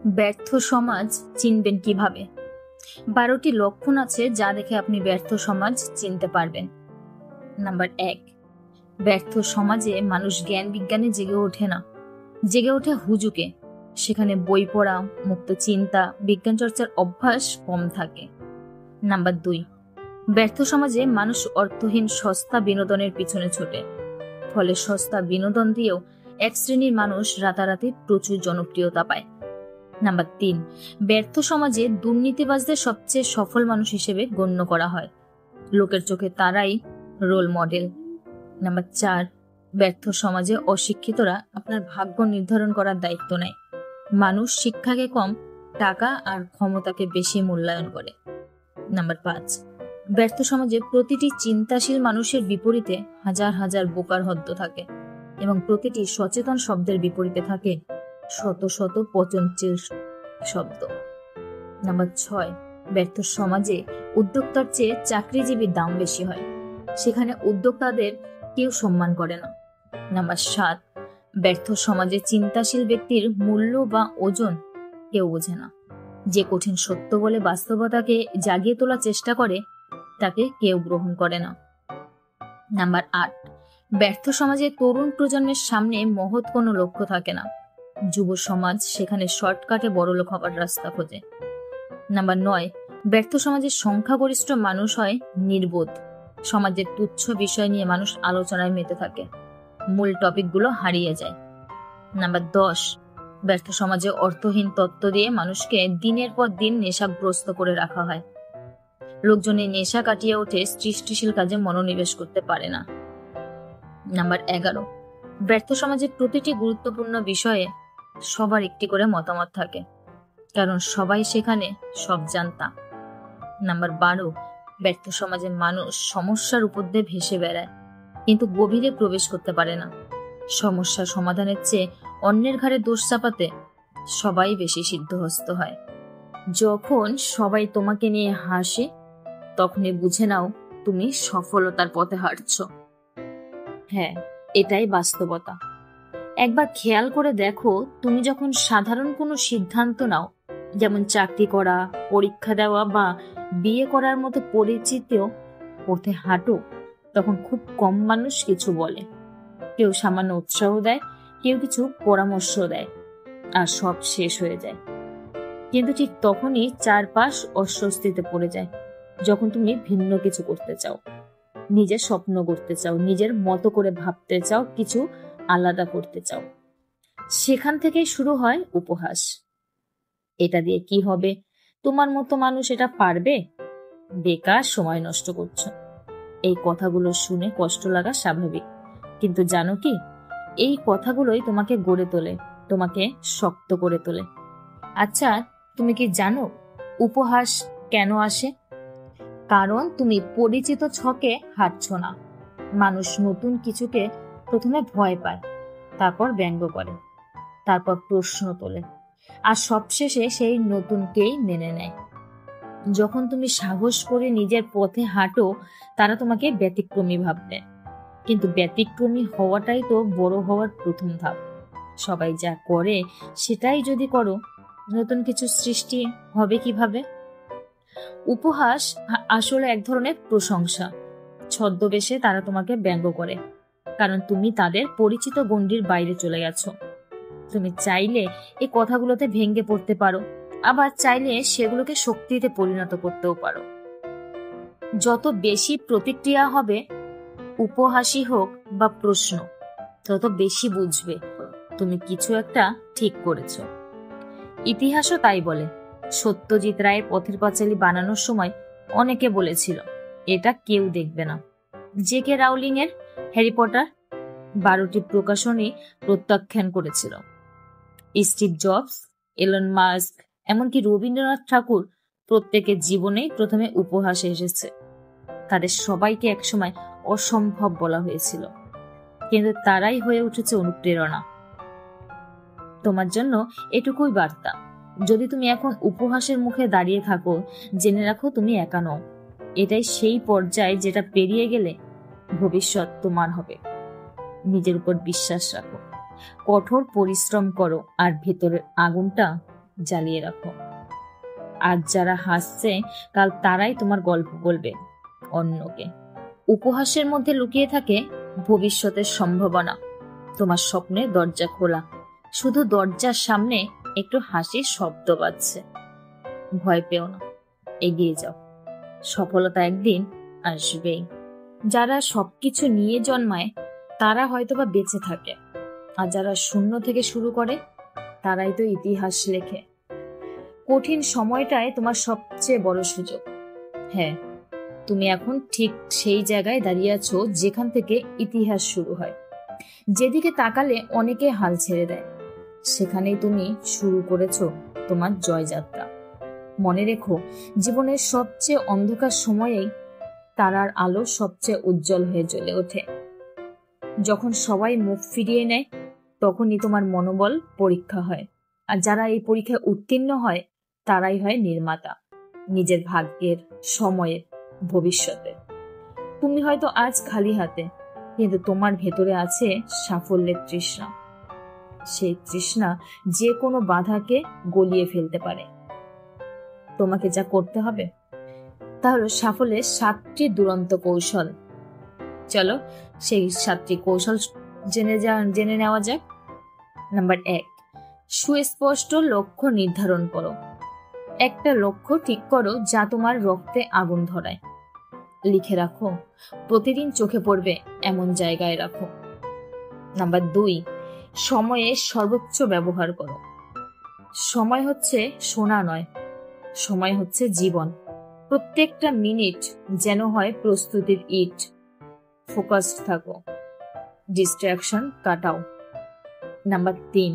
ব্যর্থ সমাজ চিনবেন কিভাবে? 12টি লক্ষণ আছে যা দেখে আপনি ব্যর্থ সমাজ চিনতে পারবেন। নাম্বার 1, ব্যর্থ সমাজে মানুষ জ্ঞান বিজ্ঞানে জেগে ওঠে না, জেগে ওঠে হুজুকে। সেখানে বই পড়া, মুক্ত চিন্তা, বিজ্ঞান চর্চার অভ্যাস কম থাকে। নাম্বার 2, ব্যর্থ সমাজে মানুষ অর্থহীন সস্তা বিনোদনের পিছনে ছোটে, ফলে সস্তা বিনোদন দিয়েও এক শ্রেণীর মানুষ রাতারাতি প্রচুর জনপ্রিয়তা পায়। নাম্বার 3, ব্যর্থ সমাজে দুর্নীতিবাজদের সবচেয়ে সফল মানুষ হিসেবে গণ্য করা হয়, লোকের চোখে তারাই রোল মডেল। নাম্বার 4, ব্যর্থ সমাজে অশিক্ষিতরা আপনার ভাগ্য নির্ধারণ করার দায়িত্ব নেয়। মানুষ শিক্ষাকে কম, টাকা আর ক্ষমতাকে বেশি মূল্যায়ন করে। নাম্বার 5, ব্যর্থ সমাজে প্রতিটি চিন্তাশীল মানুষের বিপরীতে হাজার হাজার বোকার হদ্দ থাকে এবং প্রতিটি সচেতন শব্দের বিপরীতে থাকে শত শত পচনশীল শব্দ। নাম্বার 6, ব্যর্থ সমাজে উদ্যোক্তার চেয়ে চাকরিজীবীর দাম বেশি হয়, সেখানে উদ্যোক্তাদের কেউ সম্মান করে না। নাম্বার 7, ব্যর্থ সমাজে চিন্তাশীল ব্যক্তির মূল্য বা ওজন কেউ বোঝে না। যে কঠিন সত্য বলে বাস্তবতাকে জাগিয়ে তোলার চেষ্টা করে তাকে কেউ গ্রহণ করে না। নাম্বার 8, ব্যর্থ সমাজে তরুণ প্রজন্মের সামনে মহৎ কোনো লক্ষ্য থাকে না, যুব সমাজ সেখানে শর্টকাটে বড়লোক হবার রাস্তা খোঁজে। নাম্বার 9, ব্যর্থ সমাজের সংখ্যাগরিষ্ঠ মানুষ হয় নির্বোধ, সমাজের তুচ্ছ বিষয় নিয়ে মানুষ আলোচনায় মেতে থাকে, মূল টপিকগুলো হারিয়ে যায়। নাম্বার 10, ব্যর্থ সমাজে অর্থহীন তত্ত্ব দিয়ে মানুষকে দিনের পর দিন নেশাগ্রস্ত করে রাখা হয়, লোকজন এই নেশা কাটিয়ে ওঠে, সৃষ্টিশীল কাজে মনোনিবেশ করতে পারে না। নাম্বার 11, ব্যর্থ সমাজে প্রতিটি গুরুত্বপূর্ণ বিষয়ে সবার একটি করে মতামত থাকে, কারণ সবাই সেখানে সব জানতা। নাম্বার 12, ব্যর্থ সমাজে মানুষ সমস্যার উপর দিয়ে ভেসে বেড়ায়, কিন্তু গভীরে প্রবেশ করতে পারে না। সমস্যা সমাধানের চেয়ে অন্যের ঘাড়ে দোষ চাপাতে সবাই বেশি সিদ্ধহস্ত হয়। যখন সবাই তোমাকে নিয়ে হাসে তখনই বুঝে নাও তুমি সফলতার পথে হাঁটছ। হ্যাঁ, এটাই বাস্তবতা। একবার খেয়াল করে দেখো, তুমি যখন সাধারণ কোনো সিদ্ধান্ত নাও, যেমন চাকরি করা, পরীক্ষা দেওয়া বা বিয়ে করার মতো পরিচিত পথে হাঁটো, তখন খুব কম মানুষ কিছু বলে। কেউ সামান্য উৎসাহ দেয়, কেউ কিছু পরামর্শ দেয়, আর সব শেষ হয়ে যায়। কিন্তু ঠিক তখনই চারপাশ অস্বস্তিতে পড়ে যায়, যখন তুমি ভিন্ন কিছু করতে চাও, নিজের স্বপ্ন করতে চাও, নিজের মতো করে ভাবতে চাও, কিছু আলাদা করতে চাও। সেখান থেকেই শুরু হয় উপহাস। এটা দিয়ে কি হবে? তোমার মতো মানুষ এটা পারবে? বেকার সময় নষ্ট করছো। এই কথাগুলো শুনে কষ্ট লাগা স্বাভাবিক, কিন্তু জানো কি, এই কথাগুলোই তোমাকে গড়ে তোলে, তোমাকে শক্ত করে তোলে। আচ্ছা, তুমি কি জানো উপহাস কেন আসে? কারণ তুমি পরিচিত ছকে হাঁটছ না। মানুষ নতুন কিছুকে প্রথমে ভয় পায়, তারপর ব্যঙ্গ করে, তারপর প্রশ্ন তোলে, আর সবশেষে সেই নতুনকেই মেনে নেয়। যখন তুমি সাহস করে নিজের পথে হাঁটো, তারা তোমাকে ব্যতিক্রমী ভাববে, কিন্তু ব্যতিক্রমী হওয়াটাই তো বড় হওয়ার প্রথম ধাপ। সবাই যা করে সেটাই যদি করো, নতুন কিছু সৃষ্টি হবে কিভাবে? উপহাস আসলে এক ধরনের প্রশংসা। ছদ্মবেশে তারা তোমাকে ব্যঙ্গ করে, কারণ তুমি তাদের পরিচিত গণ্ডির বাইরে চলে গেছো। তুমি চাইলে এই কথাগুলোতে ভেঙে পড়তে পারো, আবার চাইলে সেগুলোকে শক্তিতে পরিণত করতেও পারো। যত বেশি প্রতিক্রিয়া হবে, উপহাসই হোক বা প্রশ্ন, তত বেশি বুঝবে তুমি কিছু একটা ঠিক করেছো। ইতিহাসও তাই বলে। সত্যজিৎ রায়ের পথের পাঁচালী বানানোর সময় অনেকে বলেছিল এটা কেউ দেখবে না। জে.কে. রাউলিং এর হ্যারি পটার 12টি প্রকাশনী প্রত্যাখ্যান করেছিল। স্টিভ জবস, এলন মাস্ক, এমনকি রবীন্দ্রনাথ ঠাকুর, প্রত্যেকের জীবনেই প্রথমে উপহাসে এসেছে। তাদের সবাইকে একসময় অসম্ভব বলা হয়েছিল, কিন্তু তারাই হয়ে উঠেছে অনুপ্রেরণা। তোমার জন্য এটুকুই বার্তা, যদি তুমি এখন উপহাসের মুখে দাঁড়িয়ে থাকো, জেনে রাখো তুমি একা নও। এটাই সেই পর্যায় যেটা পেরিয়ে গেলে ভবিষ্যৎ তোমার হবে। নিজের উপর বিশ্বাস রাখো, কঠোর পরিশ্রম করো, আর ভেতরের আগুনটা জ্বালিয়ে রাখো। আজ যারা হাসছে কাল তারাই তোমার গল্প বলবে অন্যকে। উপহাসের মধ্যে লুকিয়ে থাকে ভবিষ্যতের সম্ভাবনা। তোমার স্বপ্নের দরজা খোলা, শুধু দরজার সামনে একটু হাসির শব্দ বাজছে। ভয় পেও না, এগিয়ে যাও, সফলতা একদিন আসবেই। যারা সবকিছু নিয়ে জন্মায় তারা হয়তোবা বেঁচে থাকে, আর যারা শূন্য থেকে শুরু করে তারাই তো ইতিহাস লেখে। কঠিন সময়টাই তোমার সবচেয়ে বড় সুযোগ। হ্যাঁ, তুমি এখন ঠিক সেই জায়গায় দাঁড়িয়ে আছো যেখান থেকে ইতিহাস শুরু হয়। যেদিকে তাকালে অনেকে হাল ছেড়ে দেয়, সেখানেই তুমি শুরু করেছো তোমার জয়যাত্রা। মনে রেখো, জীবনের সবচেয়ে অন্ধকার সময়েই তারার আলো সবচেয়ে উজ্জ্বল হয়ে জ্বলে ওঠে। যখন সবাই মুখ ফিরিয়ে নেয় তখনই তোমার মনোবল পরীক্ষা হয়, আর যারা এই পরীক্ষায় উত্তীর্ণ হয় তারাই হয় নির্মাতা নিজের ভাগ্যের, সময়ের, ভবিষ্যতে। তুমি হয়তো আজ খালি হাতে, কিন্তু তোমার ভেতরে আছে সাফল্যের তৃষ্ণা। সেই তৃষ্ণা যে কোনো বাধাকে গলিয়ে ফেলতে পারে। তোমাকে যা করতে হবে তা হলো সাফল্যের 7টি দুরন্ত কৌশল। চলো সেই 7টি কৌশল জেনে নেওয়া যাক। নাম্বার 1, সুস্পষ্ট লক্ষ্য নির্ধারণ করো। একটা লক্ষ্য ঠিক করো যা তোমার রক্তে আগুন ধরায়। লিখে রাখো, প্রতিদিন চোখে পড়বে এমন জায়গায় রাখো। নাম্বার 2, সময়ের সর্বোচ্চ ব্যবহার করো। সময় হচ্ছে সোনা নয়, সময় হচ্ছে জীবন। প্রত্যেকটা মিনিট যেন হয় প্রস্তুতির ইট। ফোকাসড থাকো, ডিস্ট্রাকশন কাটাও। নাম্বার 3,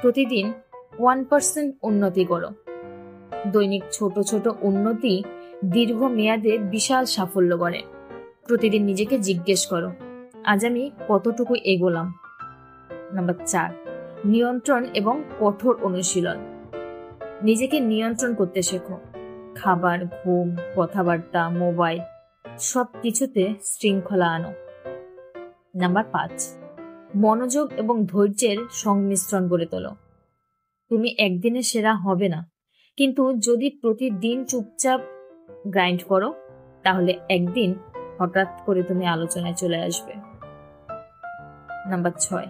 প্রতিদিন 1% উন্নতি করো। দৈনিক ছোট ছোট উন্নতি দীর্ঘ মেয়াদে বিশাল সাফল্য করে। প্রতিদিন নিজেকে জিজ্ঞেস করো, আজ আমি কতটুকু এগোলাম। নাম্বার 4, নিয়ন্ত্রণ এবং কঠোর অনুশীলন। নিজেকে নিয়ন্ত্রণ করতে শেখো। খাবার, ঘুম, কথাবার্তা, মোবাইল সব কিছুতে শৃঙ্খলা আনো। নাম্বার 5, মনোযোগ এবং ধৈর্যের সংমিশ্রণ গড়ে তোলো। তুমি একদিনে সেরা হবে না, কিন্তু যদি প্রতিদিন চুপচাপ গ্রাইন্ড করো তাহলে একদিন হঠাৎ করে তুমি আলোচনায় চলে আসবে। নাম্বার 6,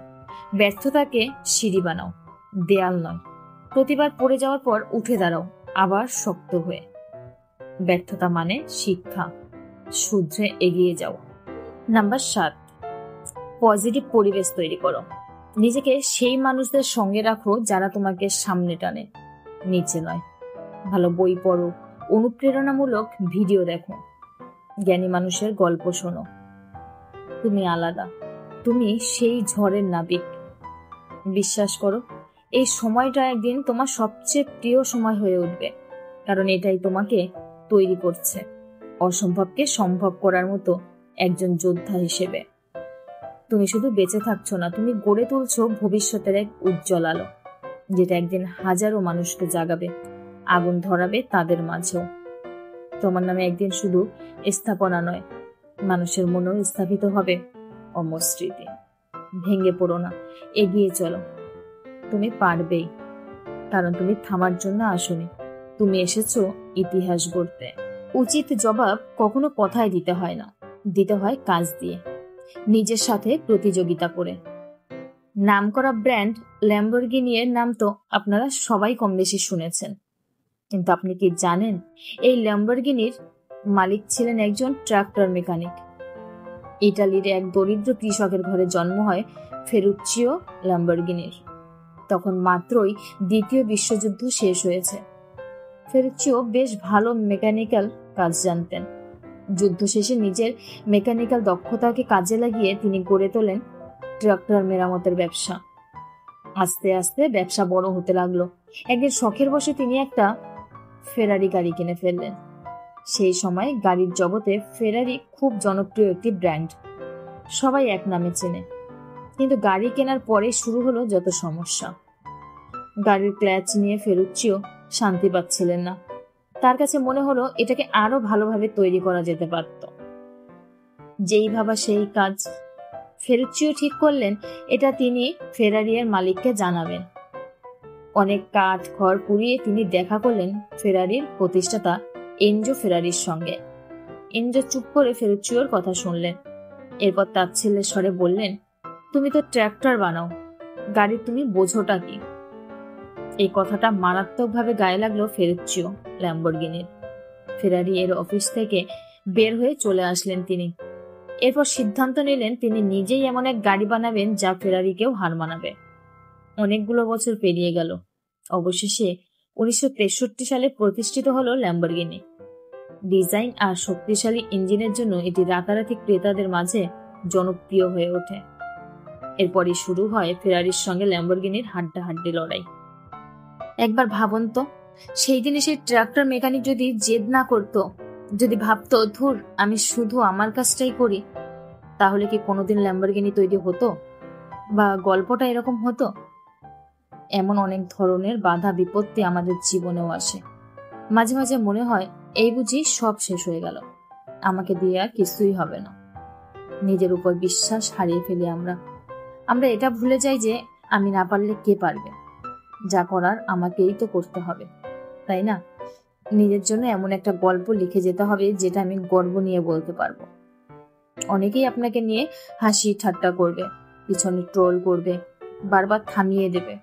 ব্যর্থতাকে সিঁড়ি বানাও, দেয়াল নয়। প্রতিবার পড়ে যাওয়ার পর উঠে দাঁড়াও আবার শক্ত হয়ে। ব্যর্থতা মানে শিক্ষা, শুধরে এগিয়ে যাও। নাম্বার 7, পজিটিভ পরিবেশ তৈরি করো। নিজেকে সেই মানুষদের সঙ্গে রাখো যারা তোমাকে সামনে টানে, নিচে নয়। ভালো বই পড়ো, অনুপ্রেরণামূলক ভিডিও দেখো, জ্ঞানী মানুষের গল্প শোনো। তুমি আলাদা, তুমি সেই ঝড়ের নাবিক। বিশ্বাস করো, এই সময়টা একদিন তোমার সবচেয়ে প্রিয় সময় হয়ে উঠবে, কারণ এটাই তোমাকে তৈরি করছে অসম্ভবকে সম্ভব করার মতো একজন যোদ্ধা হিসেবে। তুমি শুধু বেঁচে থাকছো না, তুমি গড়ে তুলছো ভবিষ্যতের এক উজ্জ্বল আলো, যেটা একদিন হাজারো মানুষকে জাগাবে, আগুন ধরাবে তাদের মাঝেও। তোমার নামে একদিন শুধু স্থাপনা নয়, মানুষের মনেও স্থাপিত হবে অমর স্মৃতি। ভেঙে পড়ো না, এগিয়ে চলো। তুমি পারবেই, কারণ তুমি থামার জন্য আসোনি, তুমি এসেছো ইতিহাস গড়তে। উচিত জবাব কখনো কথায় দিতে হয় না, দিতে হয় কাজ দিয়ে, নিজের সাথে প্রতিযোগিতা করে। নামকরা ব্র্যান্ড ল্যাম্বরগিনি এর নাম তো আপনারা সবাই কম বেশি শুনেছেন, কিন্তু আপনি কি জানেন এই ল্যাম্বরগিনির মালিক ছিলেন একজন ট্রাক্টর মেকানিক। ইটালির এক দরিদ্র কৃষকের ঘরে জন্ম হয় ফেরুচ্চিও ল্যাম্বরগিনির। তখন মাত্রই দ্বিতীয় বিশ্বযুদ্ধ শেষ হয়েছে। ফেরুচ্চিও বেশ ভালো মেকানিক্যাল কাজ জানতেন। যুদ্ধ শেষে নিজের মেকানিক্যাল দক্ষতাকে কাজে লাগিয়ে তিনি গড়ে তোলেন ট্রাক্টর মেরামতের ব্যবসা। আস্তে আস্তে ব্যবসা বড় হতে লাগলো। একদিন শখের বশে তিনি একটা ফেরারি গাড়ি কিনে ফেললেন। সেই সময় গাড়ির জগতে ফেরারি খুব জনপ্রিয় একটি ব্র্যান্ড, সবাই এক নামে চেনে। কিন্তু গাড়ি কেনার পরে শুরু হলো যত সমস্যা। গাড়ির ক্ল্যাচ নিয়ে ফেরুচ্চিও শান্তি পাচ্ছিলেন না। তার কাছে মনে হলো এটাকে আরো ভালোভাবে তৈরি করা যেতে পারত। যেই ভাবা সেই কাজ। ফেরুচ্চিও ঠিক করলেন এটা তিনি ফেরারি এর মালিককে জানাবেন। অনেক কাঠ খড় পুড়িয়ে তিনি দেখা করলেন ফেরারির প্রতিষ্ঠাতা এনজো ফেরারির সঙ্গে। এনজো চুপ করে ফেরুচিওর কথা শুনলেন। এরপর তাচ্ছিল্যের স্বরে বললেন, তুমি তো ট্র্যাক্টর বানাও, গাড়ি তুমি বোঝোটা কি? এই কথাটা মারাত্মকভাবে গায়ে লাগলো ফেরুচিও ল্যাম্বরগিনির। ফেরারি এর অফিস থেকে বের হয়ে চলে আসলেন তিনি। এরপর সিদ্ধান্ত নিলেন তিনি নিজেই এমন এক গাড়ি বানাবেন যা ফেরারিকেও হার মানাবে। অনেকগুলো বছর পেরিয়ে গেল। অবশেষে 1963 সালে প্রতিষ্ঠিত হলো ল্যাম্বরগিনি। ডিজাইন আর শক্তিশালী ইঞ্জিনের জন্য এটি রাতারাতি ক্রেতাদের মাঝে জনপ্রিয় হয়ে ওঠে। এরপরই শুরু হয় ফেরারির সঙ্গে ল্যাম্বরগিনির হাড্ডাহাড্ডি লড়াই। একবার ভাবুন তো, সেই দিনে সেই ট্রাক্টর মেকানিক যদি জেদ না করত, যদি ভাবতো ধুর আমি শুধু আমার কাজটাই করি, তাহলে কি কোনোদিন ল্যাম্বরগিনি তৈরি হতো বা গল্পটা এরকম হতো? এমন অনেক ধরনের বাধা বিপত্তি আমাদের জীবনেও আসে। মাঝে মাঝে মনে হয় এই বুঝি সব শেষ হয়ে গেল, আমাকে দিয়ে আর কিছুই হবে না। নিজের উপর বিশ্বাস হারিয়ে ফেলি আমরা এটা ভুলে যাই যে আমি না পারলে কে পারবে, যা করার আমাকেই তো করতে হবে, তাই না? নিজের জন্য এমন একটা গল্প লিখে যেতে হবে যেটা আমি গর্ব নিয়ে বলতে পারবো। অনেকেই আপনাকে নিয়ে হাসি ঠাট্টা করবে, পিছনে ট্রোল করবে, বারবার থামিয়ে দেবে,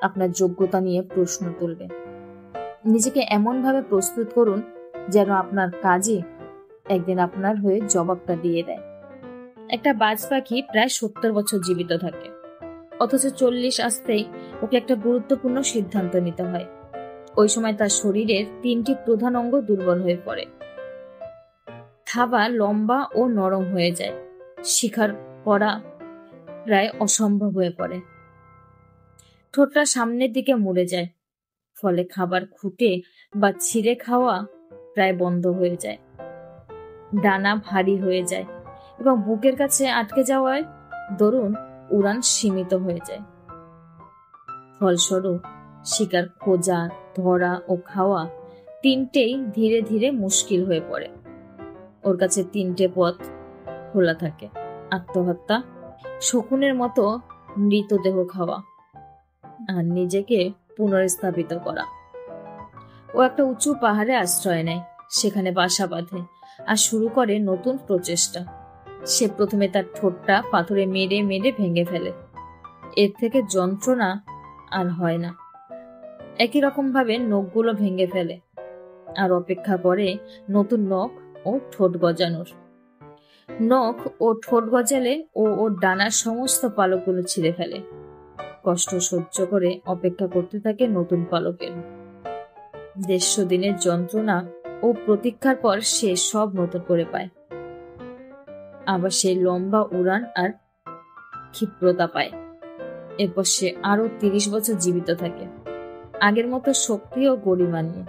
আপনার যোগ্যতা নিয়ে প্রশ্ন তুলবে। নিজেকে এমন ভাবে প্রস্তুত করুন যেন আপনার কাজে একদিন আপনার হয়ে জবাবটা দিয়ে দেয়। একটা বাজ পাখি প্রায় 70 বছর জীবিত থাকে, অথচ 40 আসতেই ওকে একটা গুরুত্বপূর্ণ সিদ্ধান্ত নিতে হয়। ওই সময় তার শরীরের 3টি প্রধান অঙ্গ দুর্বল হয়ে পড়ে। থাবা লম্বা ও নরম হয়ে যায়, শিকার করা প্রায় অসম্ভব হয়ে পড়ে। ঠোঁটটা সামনের দিকে মুড়ে যায়, ফলে খাবার খুঁটে বা ছিঁড়ে খাওয়া প্রায় বন্ধ হয়ে যায়। ডানা ভারী হয়ে যায় এবং বুকের কাছে আটকে যাওয়ায় দরুন উড়ান সীমিত হয়ে যায়। ফলস্বরূপ শিকার খোঁজা, ধরা ও খাওয়া তিনটেই ধীরে ধীরে মুশকিল হয়ে পড়ে। ওর কাছে 3টে পথ খোলা থাকে: আত্মহত্যা, শকুনের মতো মৃতদেহ খাওয়া, আর নিজেকে পুনর্স্থাপিত করা। ও একটা উঁচু পাহাড়ে আশ্রয় নেয়, সেখানে বাসা বাঁধে আর শুরু করে নতুন প্রচেষ্টা। সে প্রথমে তার ঠোঁটটা পাথরে মেরে মেরে ভেঙে ফেলে। এর থেকে যন্ত্রণা আর হয় না। একই রকম ভাবে নখগুলো ভেঙে ফেলে আর অপেক্ষা করে নতুন নখ ও ঠোঁট গজানোর। নখ ও ঠোঁট গজালে ও ওর ডানার সমস্ত পালকগুলো ছিঁড়ে ফেলে। কষ্ট সহ্য করে অপেক্ষা করতে থাকে নতুন পালকের। 150 দিনের যন্ত্রণা ও প্রতীক্ষার পর সে সব নতুন করে পায়। আবার সে লম্বা উড়ান আর ক্ষিপ্রতা পায়। এরপর সে আরো 30 বছর জীবিত থাকে, আগের মতো সক্রিয় গরিমা নিয়ে।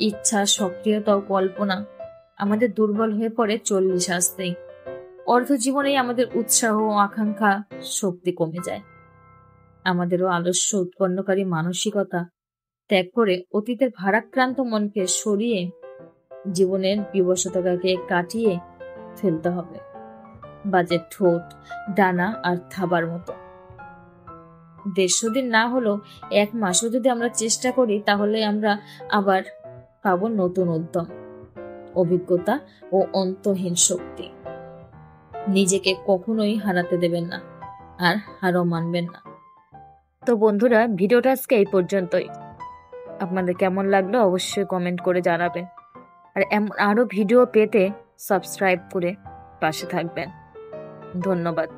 ইচ্ছা, সক্রিয়তা ও কল্পনা আমাদের দুর্বল হয়ে পড়ে 40 আসতেই। অর্ধ জীবনেই আমাদের উৎসাহ ও আকাঙ্ক্ষা শক্তি কমে যায়। আমাদেরও আলস্য উৎপন্নকারী মানসিকতা ত্যাগ করে অতীতের ভারাক্রান্ত মনকে সরিয়ে জীবনের বিবশতাকে কাটিয়ে ফেলতে হবে, বাজে ঠোঁট, ডানা আর থাবার মতো। 150 দিন না হলেও 1 মাসও যদি আমরা চেষ্টা করি, তাহলে আমরা আবার পাবো নতুন উদ্যম, অভিজ্ঞতা ও অন্তহীন শক্তি। নিজেকে কখনোই হারাতে দেবেন না, আর হারও মানবেন না। তো বন্ধুরা, ভিডিওটা আজকে এই পর্যন্তই। আপনাদের কেমন লাগলো অবশ্যই কমেন্ট করে জানাবেন। আর আরো ভিডিও পেতে সাবস্ক্রাইব করে পাশে থাকবেন। ধন্যবাদ।